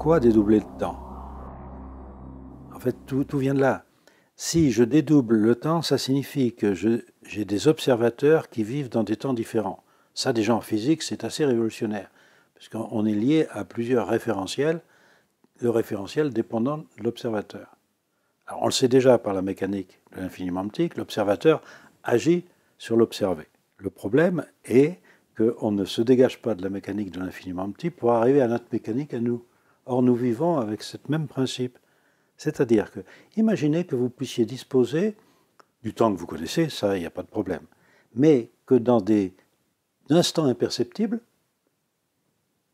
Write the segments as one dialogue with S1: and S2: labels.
S1: Pourquoi dédoubler le temps? En fait, tout vient de là. Si je dédouble le temps, ça signifie que j'ai des observateurs qui vivent dans des temps différents. Ça, déjà en physique, c'est assez révolutionnaire, parce qu'on est lié à plusieurs référentiels, le référentiel dépendant de l'observateur. Alors, on le sait déjà par la mécanique de l'infiniment optique, l'observateur agit sur l'observé. Le problème est qu'on ne se dégage pas de la mécanique de l'infiniment optique pour arriver à notre mécanique à nous. Or, nous vivons avec ce même principe. C'est-à-dire que, imaginez que vous puissiez disposer du temps que vous connaissez, ça, il n'y a pas de problème, mais que dans des instants imperceptibles,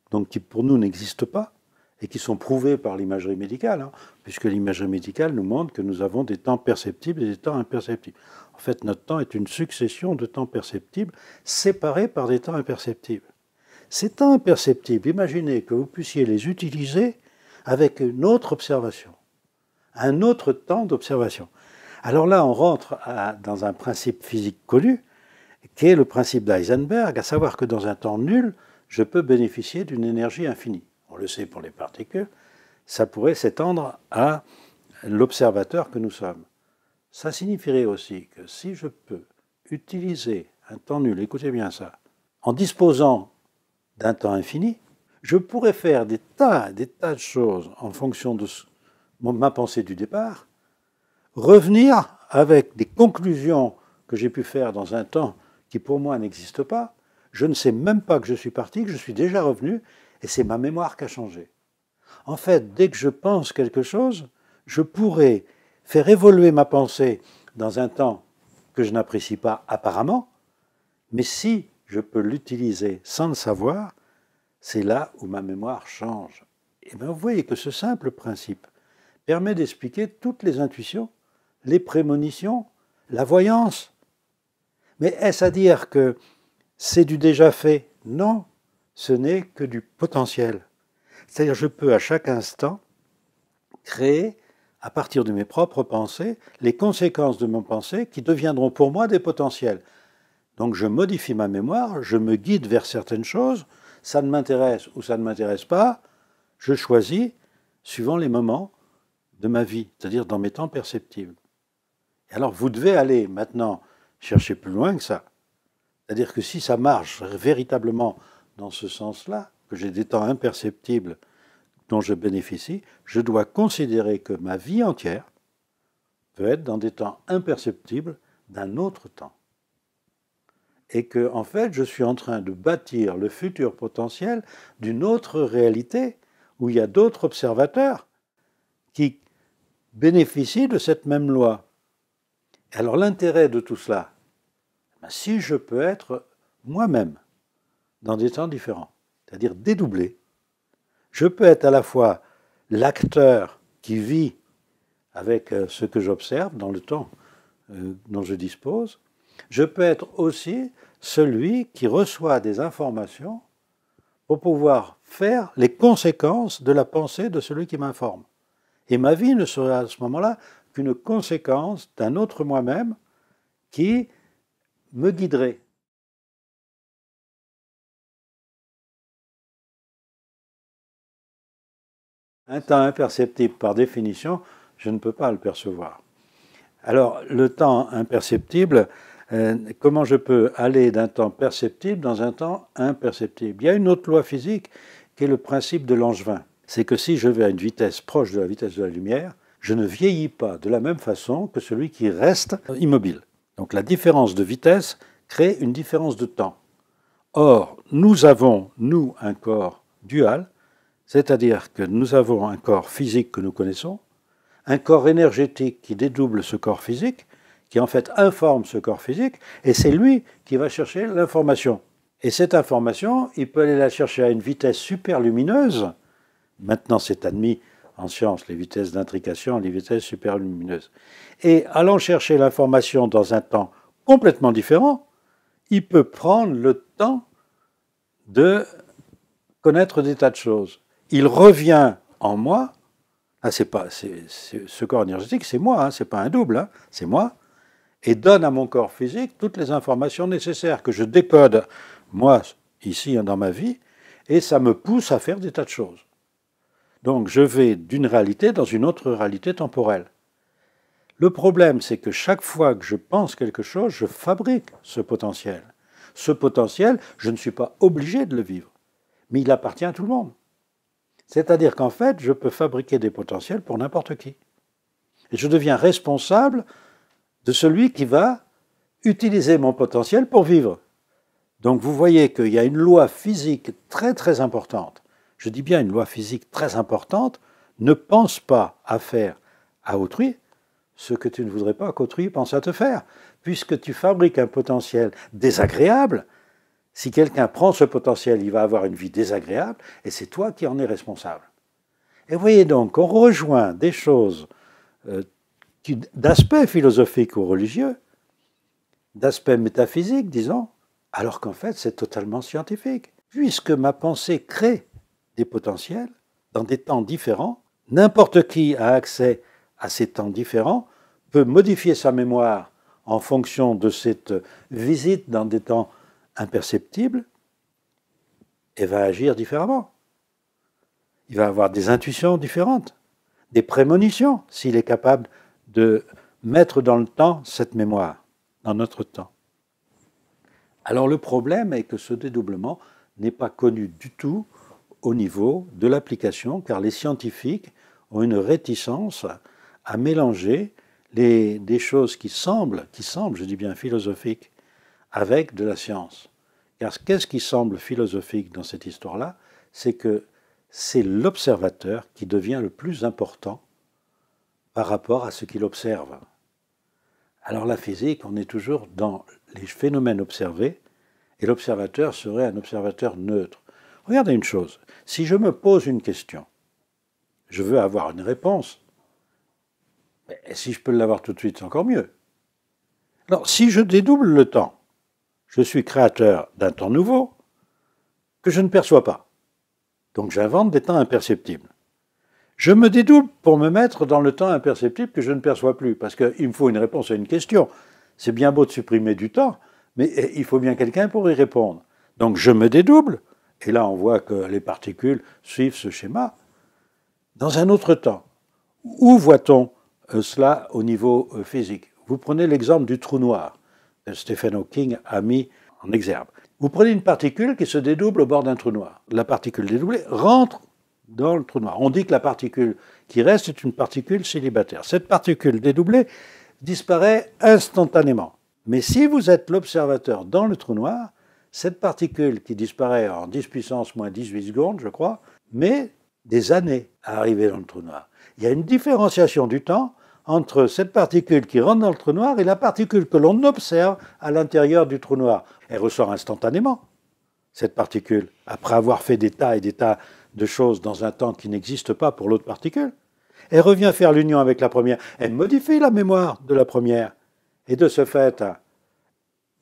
S1: donc qui pour nous n'existent pas, et qui sont prouvés par l'imagerie médicale, puisque l'imagerie médicale nous montre que nous avons des temps perceptibles et des temps imperceptibles. En fait, notre temps est une succession de temps perceptibles séparés par des temps imperceptibles. Ces temps imperceptibles, imaginez que vous puissiez les utiliser avec une autre observation, un autre temps d'observation. Alors là, on rentre dans un principe physique connu, qui est le principe d'Heisenberg, à savoir que dans un temps nul, je peux bénéficier d'une énergie infinie. On le sait pour les particules, ça pourrait s'étendre à l'observateur que nous sommes. Ça signifierait aussi que si je peux utiliser un temps nul, écoutez bien ça, en disposant d'un temps infini, je pourrais faire des tas de choses en fonction de ma pensée du départ, revenir avec des conclusions que j'ai pu faire dans un temps qui pour moi n'existe pas. Je ne sais même pas que je suis parti, que je suis déjà revenu, et c'est ma mémoire qui a changé. En fait, dès que je pense quelque chose, je pourrais faire évoluer ma pensée dans un temps que je n'apprécie pas apparemment, mais si je peux l'utiliser sans le savoir, c'est là où ma mémoire change. Et bien vous voyez que ce simple principe permet d'expliquer toutes les intuitions, les prémonitions, la voyance. Mais est-ce à dire que c'est du déjà fait? Non, ce n'est que du potentiel. C'est-à-dire je peux à chaque instant créer, à partir de mes propres pensées, les conséquences de mon pensée qui deviendront pour moi des potentiels. Donc je modifie ma mémoire, je me guide vers certaines choses, ça ne m'intéresse ou ça ne m'intéresse pas, je choisis suivant les moments de ma vie, c'est-à-dire dans mes temps perceptibles. Et alors vous devez aller maintenant chercher plus loin que ça. C'est-à-dire que si ça marche véritablement dans ce sens-là, que j'ai des temps imperceptibles dont je bénéficie, je dois considérer que ma vie entière peut être dans des temps imperceptibles d'un autre temps. Et que, en fait, je suis en train de bâtir le futur potentiel d'une autre réalité où il y a d'autres observateurs qui bénéficient de cette même loi. Alors l'intérêt de tout cela, si je peux être moi-même dans des temps différents, c'est-à-dire dédoublé, je peux être à la fois l'acteur qui vit avec ce que j'observe dans le temps dont je dispose, je peux être aussi celui qui reçoit des informations pour pouvoir faire les conséquences de la pensée de celui qui m'informe. Et ma vie ne sera à ce moment-là qu'une conséquence d'un autre moi-même qui me guiderait. Un temps imperceptible, par définition, je ne peux pas le percevoir. Alors, le temps imperceptible, comment je peux aller d'un temps perceptible dans un temps imperceptible? Il y a une autre loi physique qui est le principe de Langevin. C'est que si je vais à une vitesse proche de la vitesse de la lumière, je ne vieillis pas de la même façon que celui qui reste immobile. Donc la différence de vitesse crée une différence de temps. Or, nous avons, nous, un corps dual, c'est-à-dire que nous avons un corps physique que nous connaissons, un corps énergétique qui dédouble ce corps physique, qui en fait informe ce corps physique, et c'est lui qui va chercher l'information. Et cette information, il peut aller la chercher à une vitesse superlumineuse. Maintenant, c'est admis en science, les vitesses d'intrication, les vitesses superlumineuses. Et allant chercher l'information dans un temps complètement différent, il peut prendre le temps de connaître des tas de choses. Il revient en moi. Ce corps énergétique, c'est moi, c'est pas un double, c'est moi, et donne à mon corps physique toutes les informations nécessaires que je décode, moi, ici, dans ma vie, et ça me pousse à faire des tas de choses. Donc je vais d'une réalité dans une autre réalité temporelle. Le problème, c'est que chaque fois que je pense quelque chose, je fabrique ce potentiel. Ce potentiel, je ne suis pas obligé de le vivre, mais il appartient à tout le monde. C'est-à-dire qu'en fait, je peux fabriquer des potentiels pour n'importe qui. Et je deviens responsable de celui qui va utiliser mon potentiel pour vivre. Donc vous voyez qu'il y a une loi physique très très importante. Je dis bien une loi physique très importante. Ne pense pas à faire à autrui ce que tu ne voudrais pas qu'autrui pense à te faire. Puisque tu fabriques un potentiel désagréable, si quelqu'un prend ce potentiel, il va avoir une vie désagréable et c'est toi qui en es responsable. Et vous voyez donc, on rejoint des choses d'aspect philosophique ou religieux, d'aspect métaphysique, disons, alors qu'en fait c'est totalement scientifique. Puisque ma pensée crée des potentiels dans des temps différents, n'importe qui a accès à ces temps différents, peut modifier sa mémoire en fonction de cette visite dans des temps imperceptibles et va agir différemment. Il va avoir des intuitions différentes, des prémonitions, s'il est capable de mettre dans le temps cette mémoire, dans notre temps. Alors le problème est que ce dédoublement n'est pas connu du tout au niveau de l'application, car les scientifiques ont une réticence à mélanger des choses qui semblent, je dis bien philosophiques, avec de la science. Car qu'est-ce qui semble philosophique dans cette histoire-là? C'est que c'est l'observateur qui devient le plus important par rapport à ce qu'il observe. Alors la physique, on est toujours dans les phénomènes observés, et l'observateur serait un observateur neutre. Regardez une chose, si je me pose une question, je veux avoir une réponse, et si je peux l'avoir tout de suite, c'est encore mieux. Alors si je dédouble le temps, je suis créateur d'un temps nouveau que je ne perçois pas. Donc j'invente des temps imperceptibles. Je me dédouble pour me mettre dans le temps imperceptible que je ne perçois plus, parce qu'il me faut une réponse à une question. C'est bien beau de supprimer du temps, mais il faut bien quelqu'un pour y répondre. Donc je me dédouble, et là on voit que les particules suivent ce schéma, dans un autre temps. Où voit-on cela au niveau physique? Vous prenez l'exemple du trou noir. Stephen Hawking a mis en exergue. Vous prenez une particule qui se dédouble au bord d'un trou noir. La particule dédoublée rentre dans le trou noir. On dit que la particule qui reste est une particule célibataire. Cette particule dédoublée disparaît instantanément. Mais si vous êtes l'observateur dans le trou noir, cette particule qui disparaît en 10 puissance moins 18 secondes, je crois, met des années à arriver dans le trou noir. Il y a une différenciation du temps entre cette particule qui rentre dans le trou noir et la particule que l'on observe à l'intérieur du trou noir. Elle ressort instantanément, cette particule, après avoir fait des tas et des tas de choses dans un temps qui n'existe pas pour l'autre particule. Elle revient faire l'union avec la première. Elle modifie la mémoire de la première. Et de ce fait,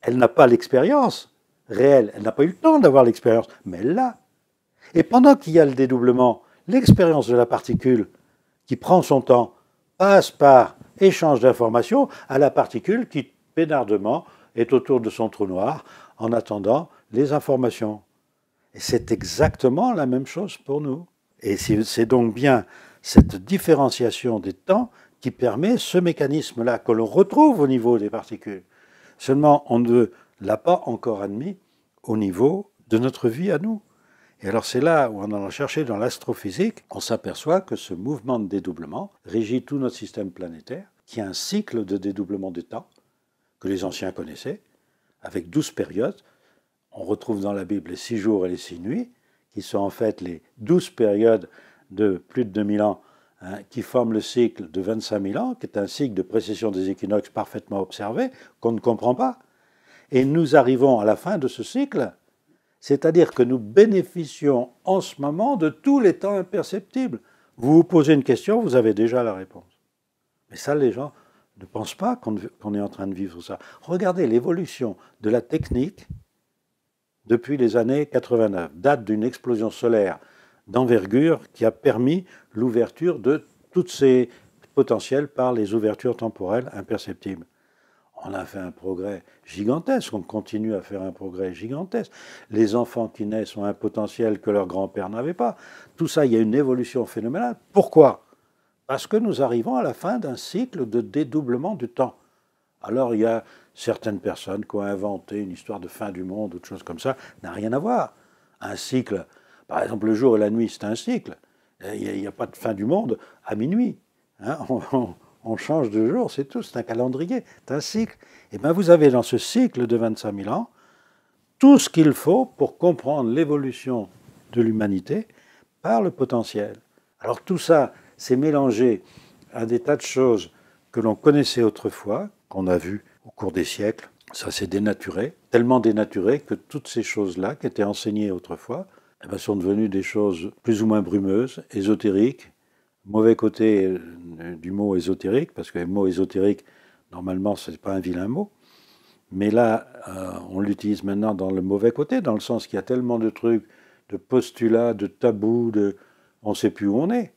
S1: elle n'a pas l'expérience réelle. Elle n'a pas eu le temps d'avoir l'expérience, mais elle l'a. Et pendant qu'il y a le dédoublement, l'expérience de la particule qui prend son temps passe par échange d'informations à la particule qui, pénardement, est autour de son trou noir en attendant les informations. Et c'est exactement la même chose pour nous. Et c'est donc bien cette différenciation des temps qui permet ce mécanisme-là que l'on retrouve au niveau des particules. Seulement, on ne l'a pas encore admis au niveau de notre vie à nous. Et alors c'est là où on en a cherché dans l'astrophysique, on s'aperçoit que ce mouvement de dédoublement régit tout notre système planétaire, qui a un cycle de dédoublement de temps que les anciens connaissaient, avec 12 périodes. On retrouve dans la Bible les 6 jours et les 6 nuits, qui sont en fait les 12 périodes de plus de 2000 ans, qui forment le cycle de 25 000 ans, qui est un cycle de précession des équinoxes parfaitement observé, qu'on ne comprend pas. Et nous arrivons à la fin de ce cycle, c'est-à-dire que nous bénéficions en ce moment de tous les temps imperceptibles. Vous vous posez une question, vous avez déjà la réponse. Mais ça, les gens ne pensent pas qu'on est en train de vivre ça. Regardez l'évolution de la technique depuis les années 89, date d'une explosion solaire d'envergure qui a permis l'ouverture de tous ces potentiels par les ouvertures temporelles imperceptibles. On a fait un progrès gigantesque, on continue à faire un progrès gigantesque. Les enfants qui naissent ont un potentiel que leur grand-père n'avait pas. Tout ça, il y a une évolution phénoménale. Pourquoi? Parce que nous arrivons à la fin d'un cycle de dédoublement du temps. Alors il y a certaines personnes qui ont inventé une histoire de fin du monde ou de choses comme ça, n'a rien à voir. Un cycle, par exemple le jour et la nuit, c'est un cycle. Il n'y a pas de fin du monde à minuit. Hein, on change de jour, c'est tout, c'est un calendrier, c'est un cycle. Et bien vous avez dans ce cycle de 25 000 ans tout ce qu'il faut pour comprendre l'évolution de l'humanité par le potentiel. Alors tout ça, c'est mélangé à des tas de choses que l'on connaissait autrefois, qu'on a vues au cours des siècles. Ça s'est dénaturé, tellement dénaturé que toutes ces choses-là qui étaient enseignées autrefois sont devenues des choses plus ou moins brumeuses, ésotériques. Mauvais côté du mot ésotérique, parce que le mot ésotérique, normalement, ce n'est pas un vilain mot. Mais là, on l'utilise maintenant dans le mauvais côté, dans le sens qu'il y a tellement de trucs, de postulats, de tabous, on ne sait plus où on est.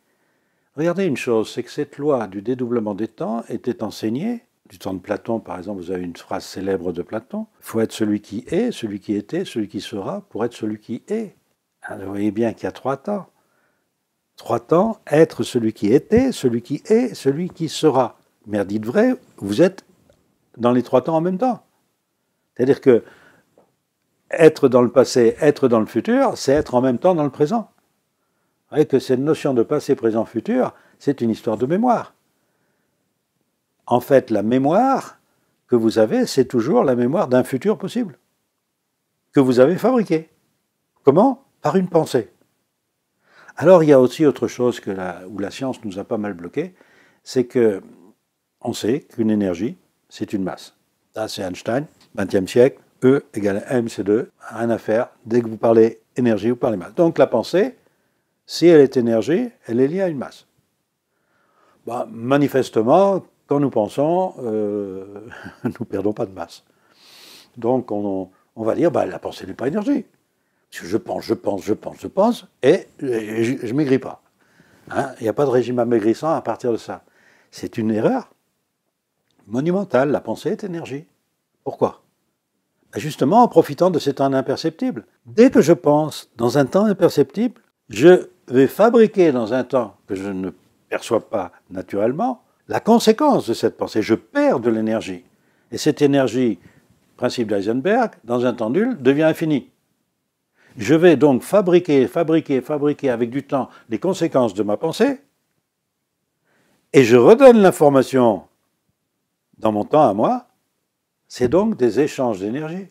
S1: Regardez une chose, c'est que cette loi du dédoublement des temps était enseignée, du temps de Platon par exemple, vous avez une phrase célèbre de Platon, il faut être celui qui est, celui qui était, celui qui sera, pour être celui qui est. Alors, vous voyez bien qu'il y a 3 temps. 3 temps, être celui qui était, celui qui est, celui qui sera. Mais dites vrai, vous êtes dans les 3 temps en même temps. C'est-à-dire que être dans le passé, être dans le futur, c'est être en même temps dans le présent. Vous voyez que cette notion de passé, présent, futur, c'est une histoire de mémoire. En fait, la mémoire que vous avez, c'est toujours la mémoire d'un futur possible, que vous avez fabriqué. Comment? Par une pensée. Alors il y a aussi autre chose où la science nous a pas mal bloqué, c'est que on sait qu'une énergie, c'est une masse. Ça c'est Einstein, 20e siècle, E égale mc2, rien à faire, dès que vous parlez énergie, vous parlez masse. Donc la pensée, si elle est énergie, elle est liée à une masse. Manifestement, quand nous pensons, nous ne perdons pas de masse. Donc on va dire, la pensée n'est pas énergie. Je pense, et je ne maigris pas. Il n'y a pas de régime amaigrissant à partir de ça. C'est une erreur monumentale. La pensée est énergie. Pourquoi? Justement en profitant de ces temps imperceptibles. Dès que je pense dans un temps imperceptible, je vais fabriquer dans un temps que je ne perçois pas naturellement la conséquence de cette pensée. Je perds de l'énergie. Et cette énergie, principe d'Heisenberg, dans un temps nul, devient infinie. Je vais donc fabriquer avec du temps les conséquences de ma pensée et je redonne l'information dans mon temps à moi. C'est donc des échanges d'énergie.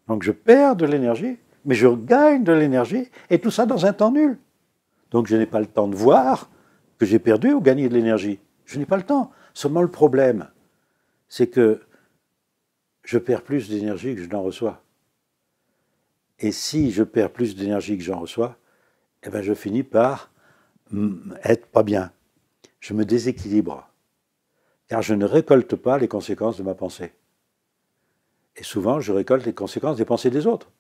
S1: Donc je perds de l'énergie, mais je gagne de l'énergie et tout ça dans un temps nul. Donc je n'ai pas le temps de voir que j'ai perdu ou gagné de l'énergie. Je n'ai pas le temps. Seulement le problème, c'est que je perds plus d'énergie que je n'en reçois. Et si je perds plus d'énergie que j'en reçois, je finis par être pas bien. Je me déséquilibre. Car je ne récolte pas les conséquences de ma pensée. Et souvent, je récolte les conséquences des pensées des autres.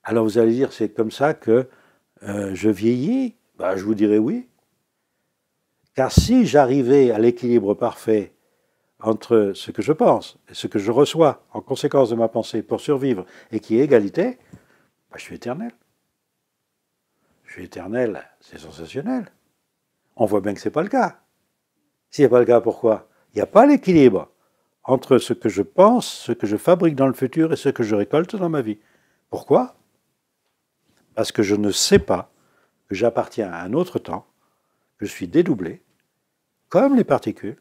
S1: Alors vous allez dire, c'est comme ça que je vieillis? Je vous dirais oui. Car si j'arrivais à l'équilibre parfait entre ce que je pense et ce que je reçois en conséquence de ma pensée pour survivre et qui est égalité, je suis éternel. Je suis éternel, c'est sensationnel. On voit bien que ce n'est pas le cas. S'il n'y a pas le cas, pourquoi? Il n'y a pas l'équilibre entre ce que je pense, ce que je fabrique dans le futur et ce que je récolte dans ma vie. Pourquoi? Parce que je ne sais pas que j'appartiens à un autre temps, que je suis dédoublé, comme les particules,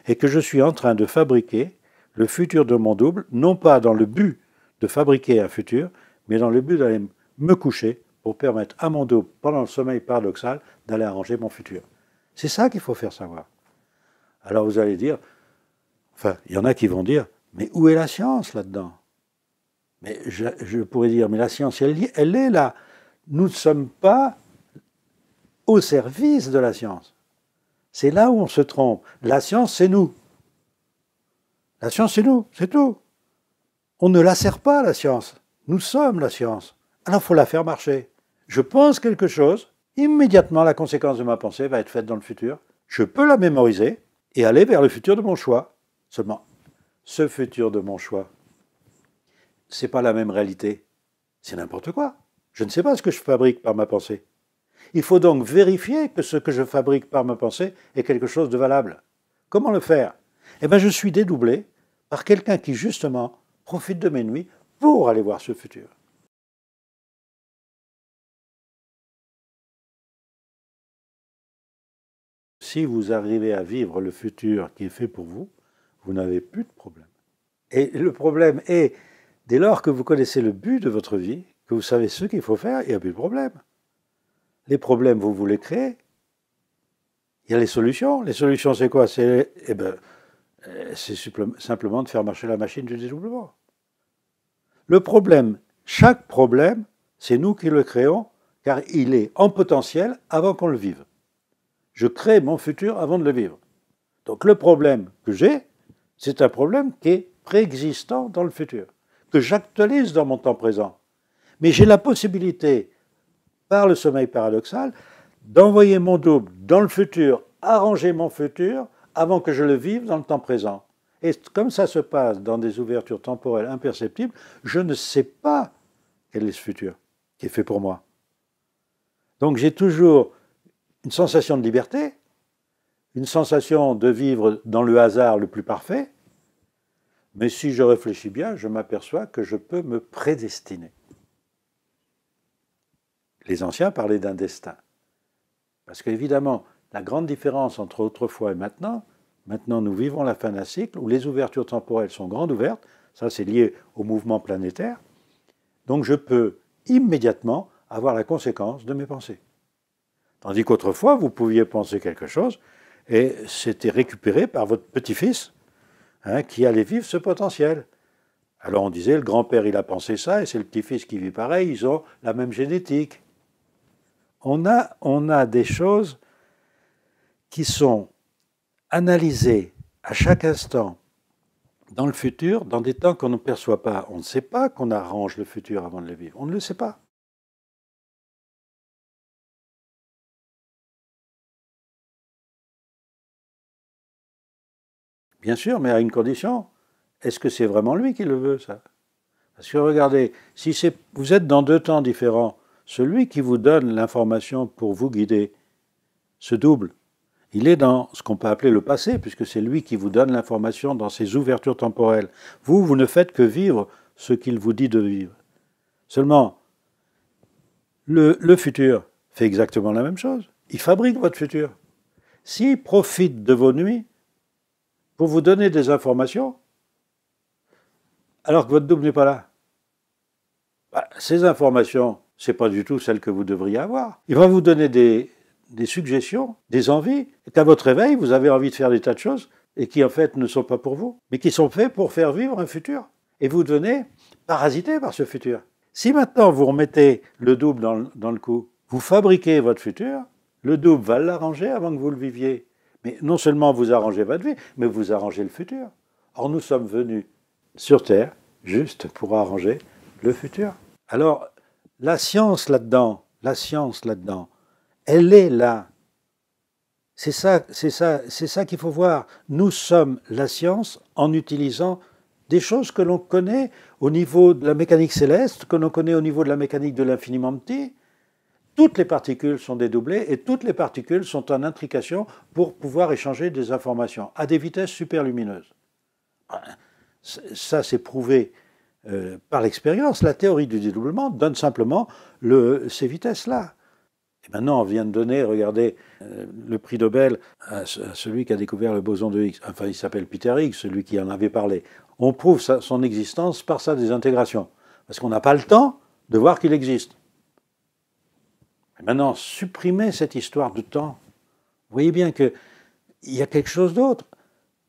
S1: et que je suis en train de fabriquer le futur de mon double, non pas dans le but de fabriquer un futur, mais dans le but d'aller me coucher pour permettre à mon double, pendant le sommeil paradoxal, d'aller arranger mon futur. C'est ça qu'il faut faire savoir. Alors vous allez dire, il y en a qui vont dire, mais où est la science là-dedans? Mais je pourrais dire, mais la science, elle est là. Nous ne sommes pas au service de la science. C'est là où on se trompe. La science, c'est nous. La science, c'est nous, c'est tout. On ne la sert pas, la science. Nous sommes la science. Alors, il faut la faire marcher. Je pense quelque chose, immédiatement, la conséquence de ma pensée va être faite dans le futur. Je peux la mémoriser et aller vers le futur de mon choix. Seulement, ce futur de mon choix, c'est pas la même réalité. C'est n'importe quoi. Je ne sais pas ce que je fabrique par ma pensée. Il faut donc vérifier que ce que je fabrique par ma pensée est quelque chose de valable. Comment le faire? Eh bien, je suis dédoublé par quelqu'un qui, justement, profite de mes nuits pour aller voir ce futur. Si vous arrivez à vivre le futur qui est fait pour vous, vous n'avez plus de problème. Et le problème est, dès lors que vous connaissez le but de votre vie, que vous savez ce qu'il faut faire, il n'y a plus de problème. Les problèmes, vous les créez. Il y a les solutions. Les solutions, c'est quoi? C'est simplement de faire marcher la machine du dédoublement. Le problème, chaque problème, c'est nous qui le créons, car il est en potentiel avant qu'on le vive. Je crée mon futur avant de le vivre. Donc le problème que j'ai, c'est un problème qui est préexistant dans le futur, que j'actualise dans mon temps présent. Mais j'ai la possibilité, par le sommeil paradoxal, d'envoyer mon double dans le futur, arranger mon futur, avant que je le vive dans le temps présent. Et comme ça se passe dans des ouvertures temporelles imperceptibles, je ne sais pas quel est ce futur qui est fait pour moi. Donc j'ai toujours une sensation de liberté, une sensation de vivre dans le hasard le plus parfait, mais si je réfléchis bien, je m'aperçois que je peux me prédestiner. Les anciens parlaient d'un destin. Parce qu'évidemment, la grande différence entre autrefois et maintenant nous vivons la fin d'un cycle où les ouvertures temporelles sont grandes ouvertes, ça c'est lié au mouvement planétaire, donc je peux immédiatement avoir la conséquence de mes pensées. Tandis qu'autrefois, vous pouviez penser quelque chose et c'était récupéré par votre petit-fils qui allait vivre ce potentiel. Alors on disait, le grand-père il a pensé ça et c'est le petit-fils qui vit pareil, ils ont la même génétique. On a des choses qui sont analysées à chaque instant dans le futur, dans des temps qu'on ne perçoit pas. On ne sait pas qu'on arrange le futur avant de le vivre. On ne le sait pas. Bien sûr, mais à une condition. Est-ce que c'est vraiment lui qui le veut, ça? Parce que regardez, si vous êtes dans deux temps différents, celui qui vous donne l'information pour vous guider se double. Il est dans ce qu'on peut appeler le passé, puisque c'est lui qui vous donne l'information dans ses ouvertures temporelles. Vous ne faites que vivre ce qu'il vous dit de vivre. Seulement, le futur fait exactement la même chose. Il fabrique votre futur. S'il profite de vos nuits pour vous donner des informations, alors que votre double n'est pas là, ces informations, ce n'est pas du tout celles que vous devriez avoir. Il va vous donner des suggestions, des envies, et qu'à votre réveil, vous avez envie de faire des tas de choses, et qui en fait ne sont pas pour vous, mais qui sont faits pour faire vivre un futur. Et vous devenez parasité par ce futur. Si maintenant vous remettez le double dans le coup, vous fabriquez votre futur, le double va l'arranger avant que vous le viviez. Mais non seulement vous arrangez votre vie, mais vous arrangez le futur. Or nous sommes venus sur Terre juste pour arranger le futur. Alors, la science là-dedans, elle est là. C'est ça qu'il faut voir. Nous sommes la science en utilisant des choses que l'on connaît au niveau de la mécanique céleste, que l'on connaît au niveau de la mécanique de l'infiniment petit. Toutes les particules sont dédoublées et toutes les particules sont en intrication pour pouvoir échanger des informations à des vitesses superlumineuses. Ça, c'est prouvé par l'expérience. La théorie du dédoublement donne simplement ces vitesses-là. Et maintenant, on vient de donner, regardez, le prix Nobel à celui qui a découvert le boson de Higgs. Enfin, il s'appelle Peter Higgs, celui qui en avait parlé. On prouve son existence par sa désintégration. Parce qu'on n'a pas le temps de voir qu'il existe. Et maintenant, supprimez cette histoire de temps. Vous voyez bien qu'il y a quelque chose d'autre.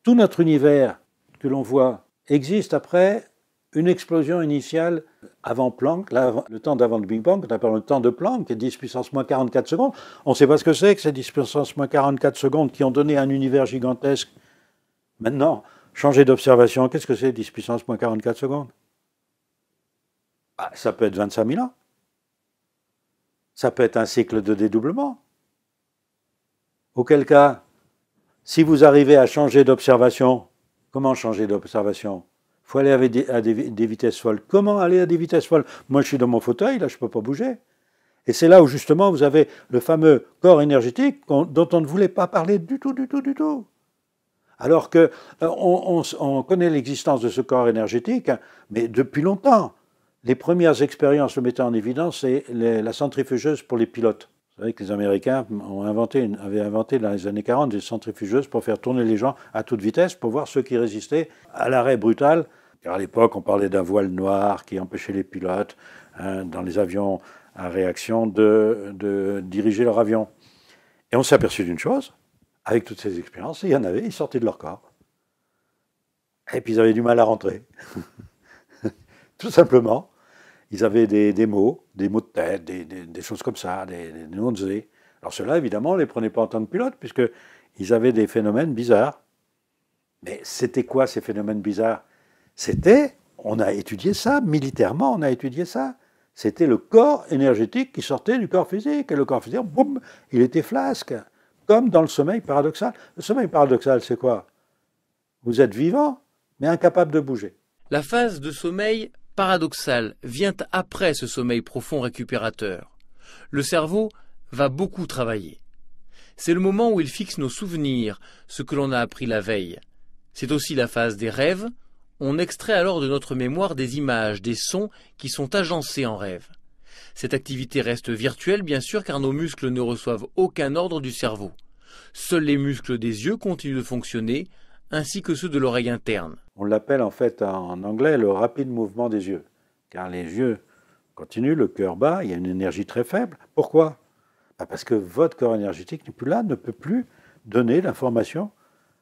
S1: Tout notre univers que l'on voit existe après une explosion initiale avant Planck, le temps d'avant le Big Bang, qu'on appelle le temps de Planck, qui est 10 puissance moins 44 secondes. On ne sait pas ce que c'est que ces 10 puissance moins 44 secondes qui ont donné un univers gigantesque. Maintenant, changer d'observation, qu'est-ce que c'est 10 puissance moins 44 secondes? Ça peut être 25 000 ans. Ça peut être un cycle de dédoublement. Auquel cas, si vous arrivez à changer d'observation, Comment changer d'observation? Il faut aller à des vitesses folles. Comment aller à des vitesses folles? Moi, je suis dans mon fauteuil, là, je ne peux pas bouger. Et c'est là où, justement, vous avez le fameux corps énergétique dont on ne voulait pas parler du tout, du tout, du tout. Alors que on connaît l'existence de ce corps énergétique, mais depuis longtemps. Les premières expériences le mettaient en évidence, c'est la centrifugeuse pour les pilotes. Vous savez que les Américains avaient inventé dans les années 40 des centrifugeuses pour faire tourner les gens à toute vitesse, pour voir ceux qui résistaient à l'arrêt brutal. Car à l'époque, on parlait d'un voile noir qui empêchait les pilotes, dans les avions à réaction, de diriger leur avion. Et on s'est aperçu d'une chose, avec toutes ces expériences, il y en avait, ils sortaient de leur corps. Et puis ils avaient du mal à rentrer. Tout simplement. Ils avaient des maux de tête, des choses comme ça, des nausées. Alors ceux-là, évidemment, on ne les prenait pas en tant que pilotes, puisqu'ils avaient des phénomènes bizarres. Mais c'était quoi ces phénomènes bizarres? On a étudié ça, militairement, on a étudié ça. C'était le corps énergétique qui sortait du corps physique. Et le corps physique, boum, il était flasque. Comme dans le sommeil paradoxal. Le sommeil paradoxal, c'est quoi? Vous êtes vivant, mais incapable de bouger.
S2: La phase de sommeil paradoxal vient après ce sommeil profond récupérateur. Le cerveau va beaucoup travailler. C'est le moment où il fixe nos souvenirs, ce que l'on a appris la veille. C'est aussi la phase des rêves. On extrait alors de notre mémoire des images, des sons qui sont agencés en rêve. Cette activité reste virtuelle, bien sûr, car nos muscles ne reçoivent aucun ordre du cerveau. Seuls les muscles des yeux continuent de fonctionner, ainsi que ceux de l'oreille interne.
S1: On l'appelle en fait en anglais le rapide mouvement des yeux. Car les yeux continuent, le cœur bat, il y a une énergie très faible. Pourquoi? Parce que votre corps énergétique n'est plus là, ne peut plus donner l'information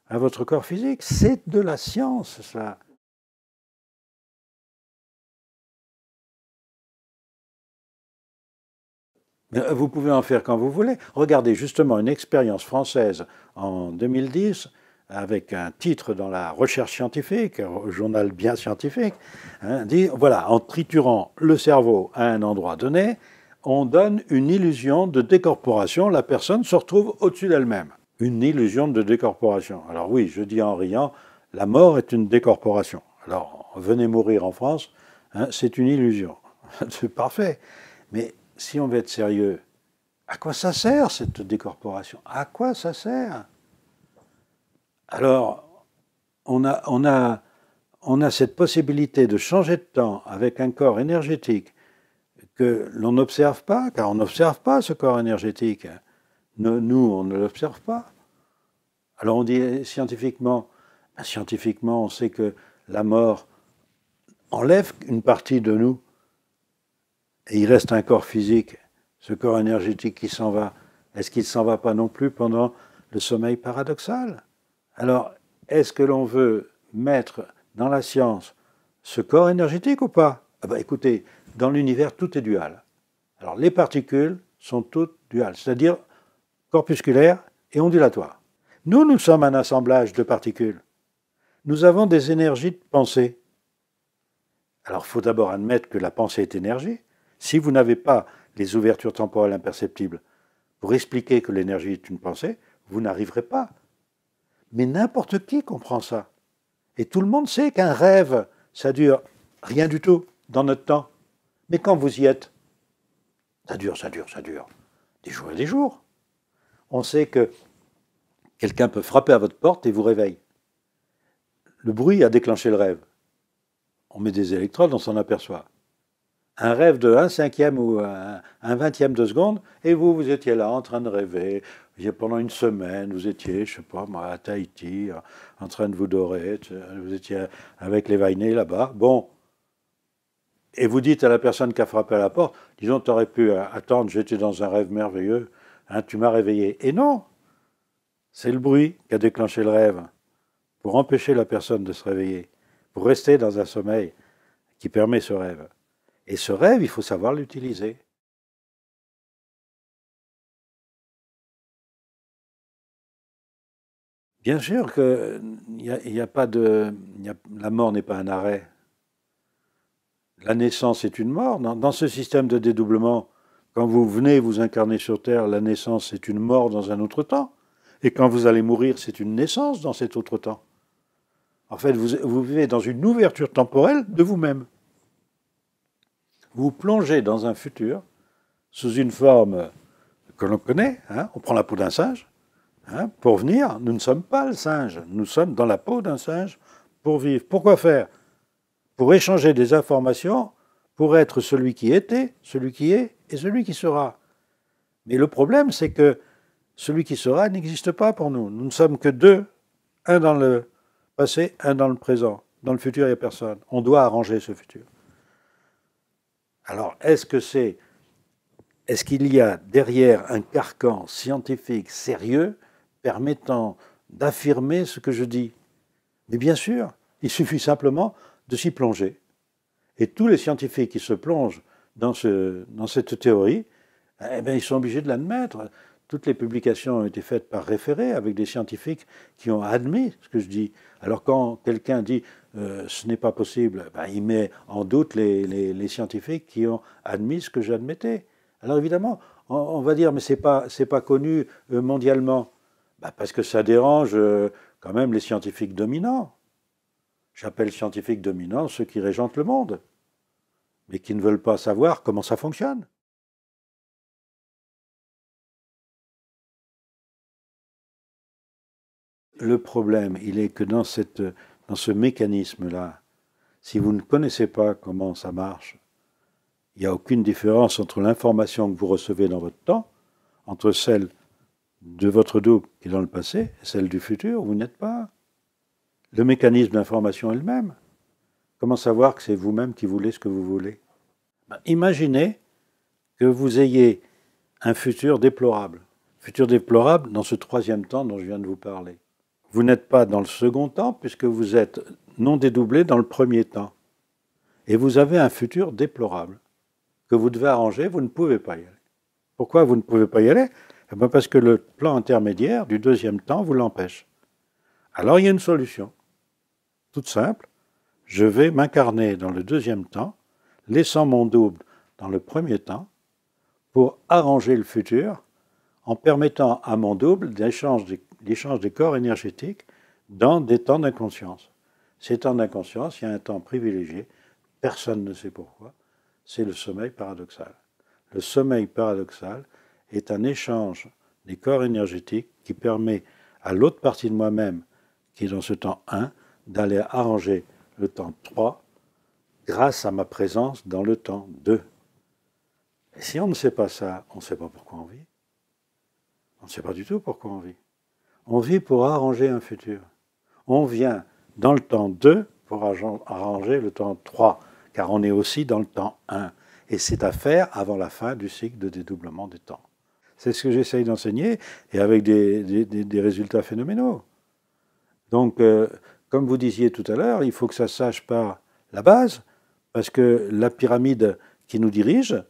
S1: à votre corps physique. C'est de la science, ça. Vous pouvez en faire quand vous voulez. Regardez justement une expérience française en 2010 avec un titre dans la recherche scientifique, un journal bien scientifique, dit, voilà, en triturant le cerveau à un endroit donné, on donne une illusion de décorporation, la personne se retrouve au-dessus d'elle-même. Une illusion de décorporation. Alors oui, je dis en riant, la mort est une décorporation. Alors, venez mourir en France, c'est une illusion. C'est parfait. Mais si on veut être sérieux, à quoi ça sert cette décorporation? À quoi ça sert? Alors, on a cette possibilité de changer de temps avec un corps énergétique que l'on n'observe pas, car on n'observe pas ce corps énergétique. Nous, on ne l'observe pas. Alors on dit scientifiquement, on sait que la mort enlève une partie de nous et il reste un corps physique, ce corps énergétique qui s'en va. Est-ce qu'il ne s'en va pas non plus pendant le sommeil paradoxal? Alors, est-ce que l'on veut mettre dans la science ce corps énergétique ou pas? Écoutez, dans l'univers, tout est dual. Alors, les particules sont toutes duales, c'est-à-dire corpusculaires et ondulatoires. Nous sommes un assemblage de particules. Nous avons des énergies de pensée. Alors, il faut d'abord admettre que la pensée est énergie. Si vous n'avez pas les ouvertures temporelles imperceptibles pour expliquer que l'énergie est une pensée, vous n'arriverez pas. Mais n'importe qui comprend ça. Et tout le monde sait qu'un rêve, ça dure rien du tout dans notre temps. Mais quand vous y êtes, ça dure. Des jours et des jours. On sait que quelqu'un peut frapper à votre porte et vous réveille. Le bruit a déclenché le rêve. On met des électrodes, on s'en aperçoit. Un rêve de 1/5 ou un 20e de seconde, et vous étiez là en train de rêver. Pendant une semaine, vous étiez, je ne sais pas moi, à Tahiti, en train de vous dorer, vous étiez avec les Vainés là-bas. Bon. Et vous dites à la personne qui a frappé à la porte, disons, tu aurais pu attendre, j'étais dans un rêve merveilleux, tu m'as réveillé. Et non, c'est le bruit qui a déclenché le rêve, pour empêcher la personne de se réveiller, pour rester dans un sommeil qui permet ce rêve. Et ce rêve, il faut savoir l'utiliser. Bien sûr que la mort n'est pas un arrêt. La naissance est une mort. Dans ce système de dédoublement, quand vous venez vous incarner sur Terre, la naissance c'est une mort dans un autre temps. Et quand vous allez mourir, c'est une naissance dans cet autre temps. En fait, vous vivez dans une ouverture temporelle de vous-même. Vous plongez dans un futur sous une forme que l'on connaît. Hein, on prend la peau d'un singe. Hein, pour venir, nous ne sommes pas le singe. Nous sommes dans la peau d'un singe pour vivre. Pourquoi faire? Pour échanger des informations, pour être celui qui était, celui qui est et celui qui sera. Mais le problème, c'est que celui qui sera n'existe pas pour nous. Nous ne sommes que deux, un dans le passé, un dans le présent. Dans le futur, il n'y a personne. On doit arranger ce futur. Alors, est-ce qu'il y a derrière un carcan scientifique sérieux permettant d'affirmer ce que je dis? Mais bien sûr, il suffit simplement de s'y plonger. Et tous les scientifiques qui se plongent dans cette théorie, eh bien, ils sont obligés de l'admettre. Toutes les publications ont été faites par référé avec des scientifiques qui ont admis ce que je dis. Alors quand quelqu'un dit ce n'est pas possible, ben, il met en doute les scientifiques qui ont admis ce que j'admettais. Alors évidemment, on va dire mais c'est pas connu mondialement. Ben, parce que ça dérange quand même les scientifiques dominants. J'appelle scientifiques dominants ceux qui régentent le monde, mais qui ne veulent pas savoir comment ça fonctionne. Le problème, il est que dans ce mécanisme-là, si vous ne connaissez pas comment ça marche, il n'y a aucune différence entre l'information que vous recevez dans votre temps, entre celle de votre double qui est dans le passé et celle du futur où vous n'êtes pas. Le mécanisme d'information est le même. Comment savoir que c'est vous-même qui voulez ce que vous voulez? Imaginez que vous ayez un futur déplorable. Futur déplorable dans ce troisième temps dont je viens de vous parler. Vous n'êtes pas dans le second temps puisque vous êtes non dédoublé dans le premier temps. Et vous avez un futur déplorable que vous devez arranger, vous ne pouvez pas y aller. Pourquoi vous ne pouvez pas y aller? Eh bien parce que le plan intermédiaire du deuxième temps vous l'empêche. Alors il y a une solution, toute simple. Je vais m'incarner dans le deuxième temps, laissant mon double dans le premier temps, pour arranger le futur en permettant à mon double l'échange des corps énergétiques dans des temps d'inconscience. Ces temps d'inconscience, il y a un temps privilégié, personne ne sait pourquoi, c'est le sommeil paradoxal. Le sommeil paradoxal est un échange des corps énergétiques qui permet à l'autre partie de moi-même, qui est dans ce temps 1, d'aller arranger le temps 3 grâce à ma présence dans le temps 2. Et si on ne sait pas ça, on ne sait pas pourquoi on vit. On ne sait pas du tout pourquoi on vit. On vit pour arranger un futur. On vient dans le temps 2 pour arranger le temps 3, car on est aussi dans le temps 1. Et c'est à faire avant la fin du cycle de dédoublement des temps. C'est ce que j'essaye d'enseigner, et avec des résultats phénoménaux. Donc, comme vous disiez tout à l'heure, il faut que ça sache par la base, parce que la pyramide qui nous dirige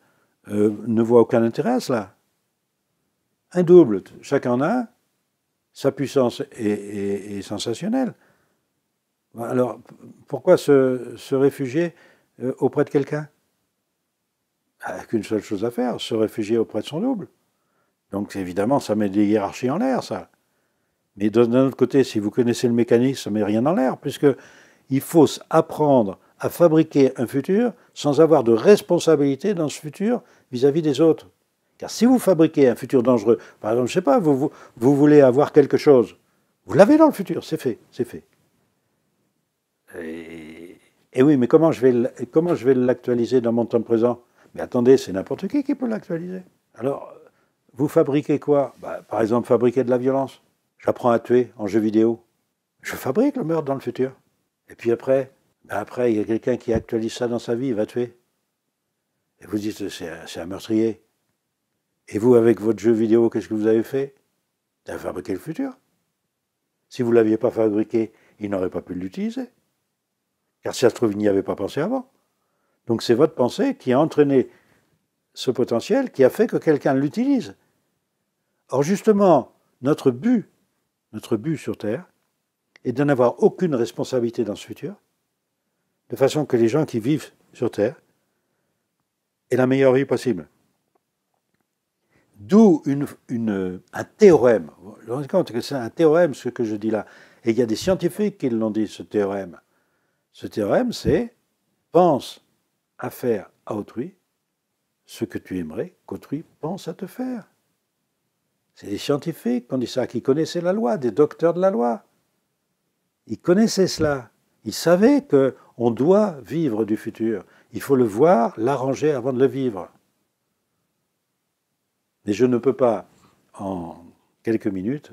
S1: ne voit aucun intérêt à cela. Un double, chacun en a un, sa puissance est sensationnelle. Alors, pourquoi se réfugier auprès de quelqu'un? Avec une seule chose à faire, se réfugier auprès de son double. Donc évidemment, ça met des hiérarchies en l'air, ça. Mais d'un autre côté, si vous connaissez le mécanisme, ça ne met rien en l'air, puisqu'il faut apprendre à fabriquer un futur sans avoir de responsabilité dans ce futur vis-à-vis des autres. Car si vous fabriquez un futur dangereux, par exemple, je ne sais pas, vous voulez avoir quelque chose, vous l'avez dans le futur, c'est fait, c'est fait. Et oui, mais comment je vais l'actualiser dans mon temps présent? Mais attendez, c'est n'importe qui peut l'actualiser. Alors, vous fabriquez quoi? Par exemple, fabriquer de la violence. J'apprends à tuer en jeu vidéo. Je fabrique le meurtre dans le futur. Et puis après, il y a quelqu'un qui actualise ça dans sa vie, il va tuer. Et vous dites, c'est un meurtrier. Et vous, avec votre jeu vidéo, qu'est-ce que vous avez fait? Vous avez fabriqué le futur. Si vous ne l'aviez pas fabriqué, il n'aurait pas pu l'utiliser. Car si ça se trouve, il n'y avait pas pensé avant. Donc c'est votre pensée qui a entraîné ce potentiel, qui a fait que quelqu'un l'utilise. Or justement, notre but sur Terre est de n'avoir aucune responsabilité dans ce futur, de façon que les gens qui vivent sur Terre aient la meilleure vie possible. D'où un théorème. Vous vous rendez compte que c'est un théorème ce que je dis là. Et il y a des scientifiques qui l'ont dit, ce théorème. Ce théorème, c'est « pense à faire à autrui ce que tu aimerais qu'autrui pense à te faire ». C'est des scientifiques qui ont dit ça, qui connaissaient la loi, des docteurs de la loi. Ils connaissaient cela. Ils savaient qu'on doit vivre du futur. Il faut le voir, l'arranger avant de le vivre. Mais je ne peux pas, en quelques minutes,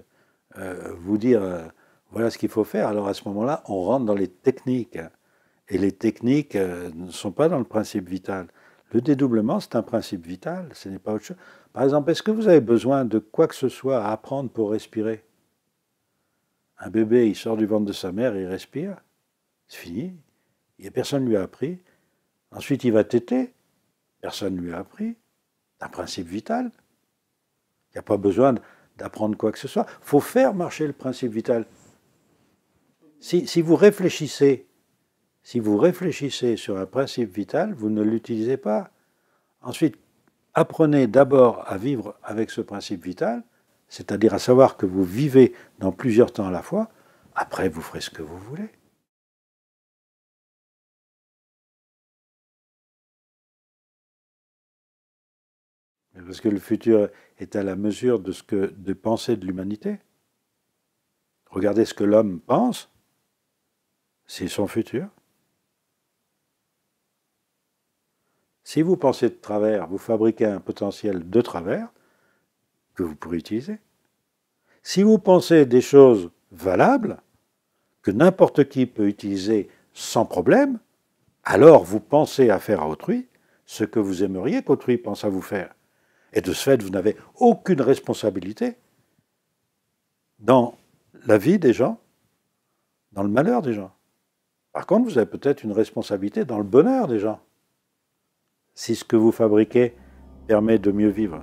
S1: vous dire voilà ce qu'il faut faire. Alors à ce moment-là, on rentre dans les techniques. Et les techniques ne sont pas dans le principe vital. Le dédoublement, c'est un principe vital, ce n'est pas autre chose. Par exemple, est-ce que vous avez besoin de quoi que ce soit à apprendre pour respirer? Un bébé, il sort du ventre de sa mère, il respire. C'est fini. Personne ne lui a appris. Ensuite, il va téter. Personne ne lui a appris. C'est un principe vital. Il n'y a pas besoin d'apprendre quoi que ce soit. Il faut faire marcher le principe vital. Si vous réfléchissez sur un principe vital, vous ne l'utilisez pas. Ensuite, apprenez d'abord à vivre avec ce principe vital, c'est-à-dire à savoir que vous vivez dans plusieurs temps à la fois. Après, vous ferez ce que vous voulez. Parce que le futur est à la mesure de pensée de l'humanité. Regardez ce que l'homme pense, c'est son futur. Si vous pensez de travers, vous fabriquez un potentiel de travers que vous pourrez utiliser. Si vous pensez des choses valables, que n'importe qui peut utiliser sans problème, alors vous pensez à faire à autrui ce que vous aimeriez qu'autrui pense à vous faire. Et de ce fait, vous n'avez aucune responsabilité dans la vie des gens, dans le malheur des gens. Par contre, vous avez peut-être une responsabilité dans le bonheur des gens, si ce que vous fabriquez permet de mieux vivre.